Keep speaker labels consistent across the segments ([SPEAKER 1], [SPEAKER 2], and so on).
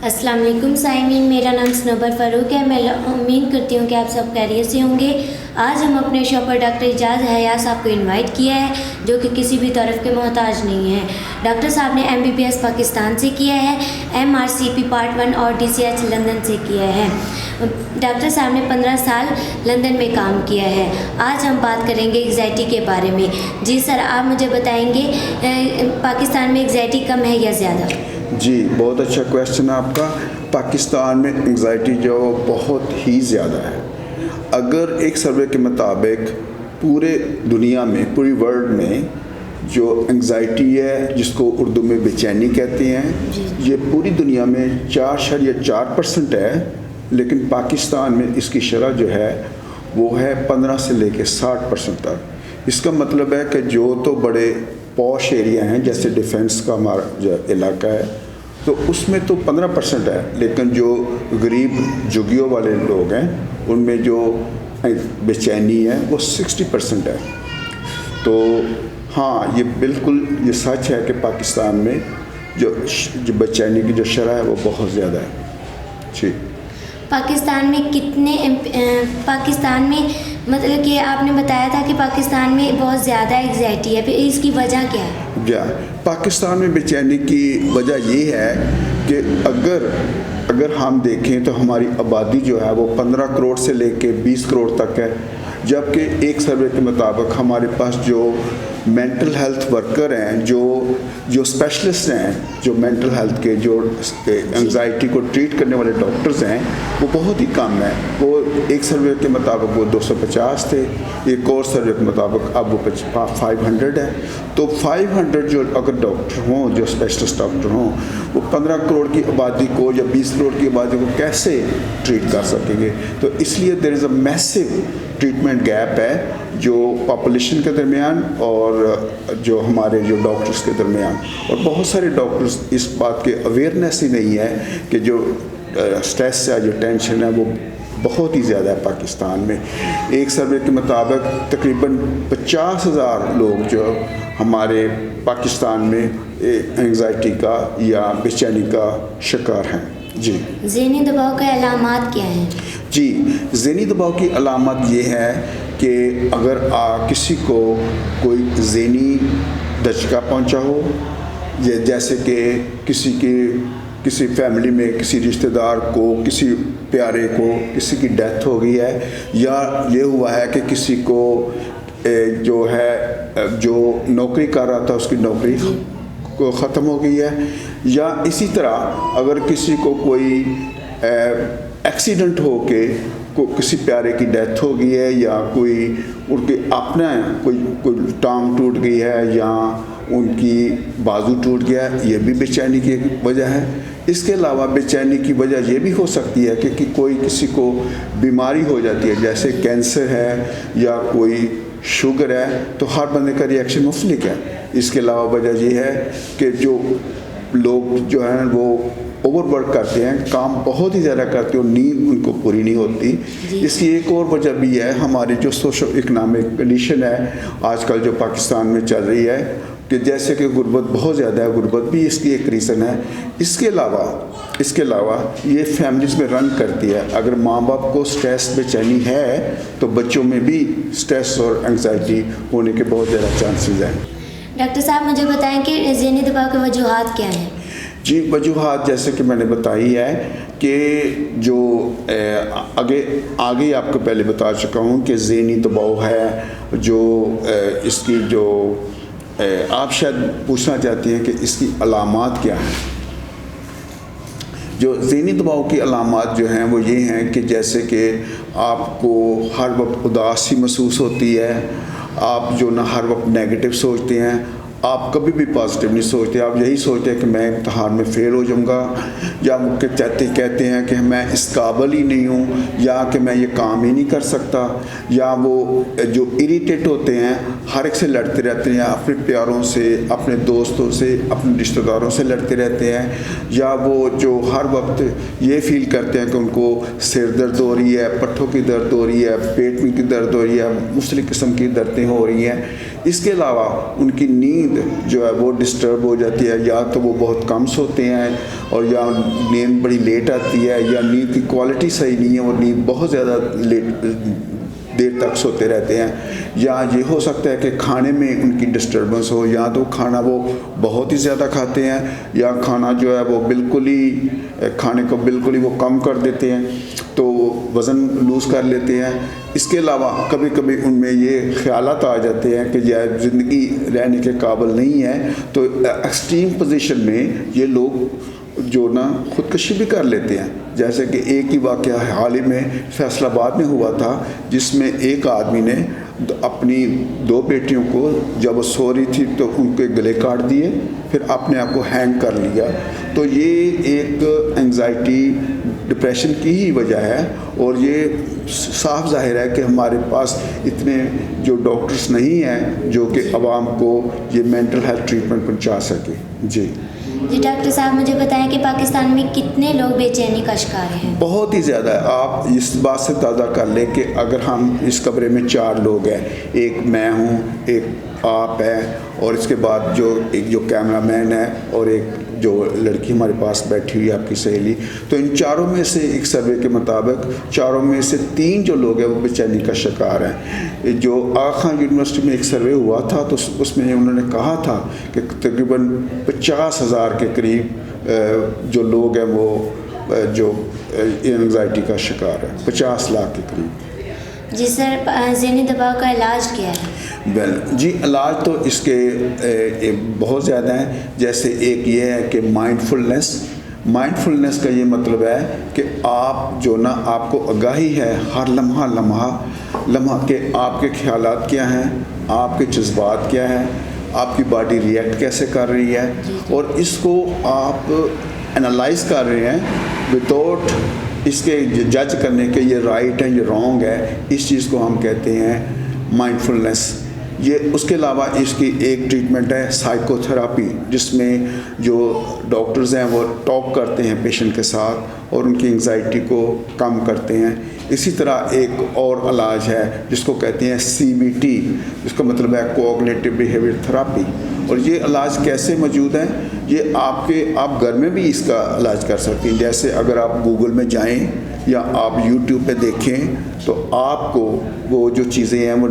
[SPEAKER 1] अस्सलाम वालेकुम साइमीन, मेरा नाम सनोबर फ़ारूक है। मैं उम्मीद करती हूँ कि आप सब खैरियत से होंगे। आज हम अपने शो पर डॉक्टर एजाज हयात साहब को इनवाइट किया है, जो कि किसी भी तरफ के मोहताज नहीं है। डॉक्टर साहब ने MBBS पाकिस्तान से किया है, MRCP पार्ट 1 और DCH लंदन से किया है। डॉक्टर साहब ने 15 साल लंदन में काम किया है। आज हम बात करेंगे एंग्जाइटी के बारे में। जी सर, आप मुझे बताएंगे पाकिस्तान में एंग्जाइटी कम है या ज़्यादा?
[SPEAKER 2] जी, बहुत अच्छा क्वेश्चन है आपका। पाकिस्तान में एंग्जाइटी जो बहुत ही ज़्यादा है। अगर एक सर्वे के मुताबिक पूरे दुनिया में, पूरी वर्ल्ड में जो एंग्जाइटी है, जिसको उर्दू में बेचैनी कहते हैं, ये पूरी दुनिया में 4.4% है, लेकिन पाकिस्तान में इसकी शरह जो है वो है 15 से लेकर 60% तक। इसका मतलब है कि जो तो बड़े पॉश एरिया हैं, जैसे डिफेंस का हमारा जो इलाका है, तो उसमें तो 15% है, लेकिन जो गरीब झुग्गियों वाले लोग हैं उनमें जो बेचैनी है वो 60% है। तो हाँ, ये बिल्कुल ये सच है कि पाकिस्तान में जो बेचैनी की जो शरह है वो बहुत ज़्यादा है। जी,
[SPEAKER 1] पाकिस्तान में मतलब कि आपने बताया था कि पाकिस्तान में बहुत ज़्यादा एंग्जाइटी है, फिर इसकी वजह क्या है?
[SPEAKER 2] पाकिस्तान में बेचैनी की वजह ये है कि अगर हम देखें तो हमारी आबादी जो है वो 15 करोड़ से लेके 20 करोड़ तक है, जबकि एक सर्वे के मुताबिक हमारे पास जो मेंटल हेल्थ वर्कर हैं, जो स्पेशलिस्ट हैं, जो मेंटल हेल्थ के, जो एंग्जाइटी को ट्रीट करने वाले डॉक्टर्स हैं, वो बहुत ही कम है। वो एक सर्वे के मुताबिक वो 250 थे, एक और सर्वे के मुताबिक अब वो 500 है। तो 500 जो अगर डॉक्टर हों, जो स्पेशलिस्ट डॉक्टर हों, वो 15 करोड़ की आबादी को या 20 करोड़ की आबादी को कैसे ट्रीट कर सकेंगे? तो इसलिए there is a massive treatment gap है, जो पॉपुलेशन के दरमियान और जो हमारे जो डॉक्टर्स के दरमियान। और बहुत सारे डॉक्टर्स इस बात के अवेयरनेस ही नहीं है कि जो स्ट्रेस है, जो टेंशन है, वो बहुत ही ज़्यादा है पाकिस्तान में। एक सर्वे के मुताबिक तकरीबन 50,000 लोग जो हमारे पाकिस्तान में एंग्जाइटी का या बेचैनी का शिकार हैं। जी,
[SPEAKER 1] ज़हनी दबाव के अलामात क्या हैं?
[SPEAKER 2] जी, ज़हनी दबाव की अलामत ये है कि अगर किसी को कोई ज़हनी दचका पहुंचा हो, जैसे कि किसी फैमिली में किसी रिश्तेदार को, किसी प्यारे को, किसी की डेथ हो गई है, या ये हुआ है कि किसी को जो नौकरी कर रहा था उसकी नौकरी को ख़त्म हो गई है, या इसी तरह अगर किसी को कोई एक्सीडेंट हो के किसी प्यारे की डेथ हो गई है, या कोई उनके अपना कोई टांग टूट गई है, या उनकी बाजू टूट गया है, ये भी बेचैनी की वजह है। इसके अलावा बेचैनी की वजह ये भी हो सकती है कि कोई किसी को बीमारी हो जाती है, जैसे कैंसर है या कोई शुगर है, तो हर बंदे का रिएक्शन मुख्तलिफ है। इसके अलावा वजह ये है कि जो लोग जो हैं वो ओवरवर्क करते हैं, काम बहुत ही ज़्यादा करते हैं और नींद उनको पूरी नहीं होती। इसकी एक और वजह भी है हमारी जो सोशो इकनॉमिक कंडीशन है आजकल जो पाकिस्तान में चल रही है, कि जैसे कि गुर्बत बहुत ज़्यादा है, गुर्बत भी इसकी एक रीज़न है। इसके अलावा ये फैमिलीज़ में रन करती है। अगर माँ बाप को स्ट्रेस बेचैनी है तो बच्चों में भी स्ट्रेस और एंग्जाइटी होने के बहुत ज़्यादा चांसेस हैं।
[SPEAKER 1] डॉक्टर साहब मुझे बताएं कि ज़हनी दबाव के वजूहात क्या हैं?
[SPEAKER 2] जी, वजूहात जैसे कि मैंने बताई है कि जो आगे आपको पहले बता चुका हूँ कि ज़हनी दबाव है, जो इसकी जो आप शायद पूछना चाहती हैं कि इसकी अलामात क्या हैं। जो ज़हनी दबाव की अलामात जो हैं वो ये हैं कि जैसे कि आपको हर वक्त उदासी महसूस होती है, आप जो ना हर वक्त नेगेटिव सोचते हैं, आप कभी भी पॉजिटिव नहीं सोचते, आप यही सोचते हैं कि मैं इम्तहान में फ़ेल हो जाऊंगा, या मुझे कहते हैं कि मैं इस काबिल ही नहीं हूँ, या कि मैं ये काम ही नहीं कर सकता, या वो जो इरिटेट होते हैं, हर एक से लड़ते रहते हैं, अपने प्यारों से, अपने दोस्तों से, अपने रिश्तेदारों से लड़ते रहते हैं, या वो जो हर वक्त ये फील करते हैं कि उनको सिर दर्द हो रही है, पट्ठों की दर्द हो रही है, पेट में की दर्द हो रही है, मुख्तलिफ़ किस्म की दर्दें हो रही हैं। इसके अलावा उनकी नींद نیند جو ہے وہ ڈسٹرب ہو جاتی ہے، یا تو وہ بہت کم سوتے ہیں اور یا نیند بڑی لیٹ آتی ہے، یا نیند کی کوالٹی صحیح نہیں ہے اور نیند بہت زیادہ لیٹ دیر تک سوتے رہتے ہیں، یا یہ ہو سکتا ہے کہ کھانے میں ان کی ڈسٹربنس ہو، یا تو کھانا وہ بہت ہی زیادہ کھاتے ہیں یا کھانا جو ہے وہ بالکل ہی کھانے کو بالکل ہی وہ کم کر دیتے ہیں تو وزن لوز کر لیتے ہیں۔ اس کے علاوہ کبھی کبھی ان میں یہ خیالات آ جاتے ہیں کہ یہ زندگی رہنے کے قابل نہیں ہے، تو ایکسٹریم پوزیشن میں یہ لوگ جو نا خودکشی بھی کر لیتے ہیں۔ جیسے کہ ایک ہی واقعہ حال ہی میں فیصل آباد میں ہوا تھا، جس میں ایک آدمی نے اپنی 2 بیٹیوں کو جب وہ سو رہی تھی تو ان کے گلے کاٹ دیے، پھر اپنے آپ کو ہینگ کر لیا۔ تو یہ ایک انگزائٹی ڈپریشن کی ہی وجہ ہے، اور یہ صاف ظاہر ہے کہ ہمارے پاس اتنے جو ڈاکٹرز نہیں ہیں جو کہ عوام کو یہ مینٹل ہیلتھ ٹریٹمنٹ پہنچا سکے۔ جی
[SPEAKER 1] ڈاکٹر صاحب مجھے بتائیں کہ پاکستان میں کتنے لوگ بے چینی کا شکار ہیں؟
[SPEAKER 2] بہت ہی زیادہ ہے۔ آپ اس بات سے تازہ کر لیں کہ اگر ہم اس کمرے میں 4 لوگ ہیں، ایک میں ہوں، ایک آپ ہے، اور اس کے بعد ایک جو کیمرہ مین ہے، اور ایک جو لڑکی ہمارے پاس بیٹھی ہوئی ہے آپ کی سہیلی، تو ان چاروں میں سے ایک سروے کے مطابق 4 میں سے 3 جو لوگ ہیں وہ بے چینی کا شکار ہیں۔ جو آغا خان یونیورسٹی میں ایک سروے ہوا تھا تو اس میں انہوں نے کہا تھا کہ تقریباً 50,000 کے قریب جو لوگ ہیں وہ جو انگزائٹی کا شکار ہے، 50 لاکھ کے قریب۔
[SPEAKER 1] جی سر، ذہنی دباؤ کا علاج کیا ہے؟
[SPEAKER 2] جی علاج تو اس کے بہت زیادہ ہیں۔ جیسے ایک یہ ہے کہ مائنڈ فلنس کا یہ مطلب ہے کہ آپ جو نا آپ کو آگاہی ہے ہر لمحہ کہ آپ کے خیالات کیا ہیں، آپ کے جذبات کیا ہیں، آپ کی باڈی ریئیکٹ کیسے کر رہی ہے، اور اس کو آپ انالائز کر رہے ہیں وداؤٹ اس کے جج کرنے کے یہ رائٹ ہے یہ رانگ ہے۔ اس چیز کو ہم کہتے ہیں مائنڈ فلنس۔ یہ اس کے علاوہ اس کی ایک ٹریٹمنٹ ہے سائیکو تھراپی، جس میں جو ڈاکٹرز ہیں وہ ٹاک کرتے ہیں پیشنٹ کے ساتھ اور ان کی انگزائٹی کو کم کرتے ہیں۔ اسی طرح ایک اور علاج ہے جس کو کہتے ہیں CBT، جس کا مطلب ہے کوگنیٹو بیہیویئر تھراپی۔ اور یہ علاج کیسے موجود ہیں؟ یہ آپ گھر میں بھی اس کا علاج کر سکتے ہیں۔ جیسے اگر آپ گوگل میں جائیں یا آپ یوٹیوب پہ دیکھیں تو آپ کو وہ جو چیزیں ہیں وہ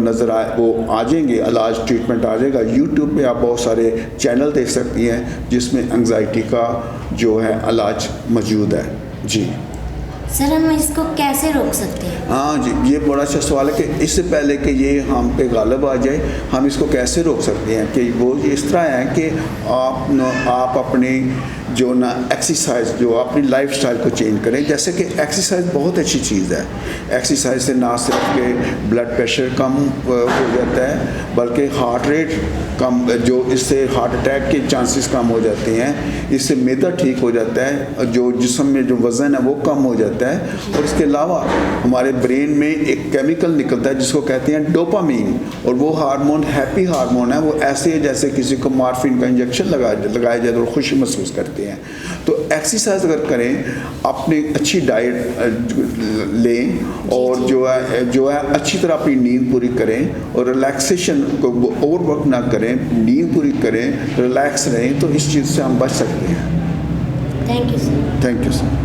[SPEAKER 2] وہ آ جائیں گے، علاج ٹریٹمنٹ آ جائے گا۔ یوٹیوب پہ آپ بہت سارے چینل دیکھ سکتی ہیں جس میں انگزائٹی کا جو ہے علاج موجود ہے۔ جی
[SPEAKER 1] سر، ہم اس کو کیسے روک سکتے ہیں؟
[SPEAKER 2] ہاں جی، یہ بڑا اچھا سوال ہے کہ اس سے پہلے کہ یہ ہم پہ غالب آ جائے ہم اس کو کیسے روک سکتے ہیں، کہ وہ اس طرح ہے کہ آپ اپنی جو نا ایکسرسائز جو اپنی لائف سٹائل کو چینج کریں۔ جیسے کہ ایکسرسائز بہت اچھی چیز ہے۔ ایکسرسائز سے نہ صرف کہ بلڈ پریشر کم ہو جاتا ہے بلکہ ہارٹ ریٹ کم، جو اس سے ہارٹ اٹیک کے چانسز کم ہو جاتے ہیں، اس سے معدہ ٹھیک ہو جاتا ہے، جو جسم میں جو وزن ہے وہ کم ہو جاتا ہے، اور اس کے علاوہ ہمارے برین میں ایک کیمیکل نکلتا ہے جس کو کہتے ہیں ڈوپامین، اور وہ ہارمون ہیپی ہارمون ہے۔ وہ ایسے جیسے کسی کو مارفین کا انجیکشن لگایا جائے اور خوشی محسوس کرتے ہیں۔ تو ایکسرسائز اگر کریں، اپنی اچھی ڈائٹ لیں، اور جو ہے اچھی طرح اپنی نیند پوری کریں، اور ریلیکسیشن کو اوور ورک نہ کریں، نیند پوری کریں، ریلیکس رہیں، تو اس چیز سے ہم بچ سکتے ہیں۔
[SPEAKER 1] Thank you sir.
[SPEAKER 2] Thank you sir.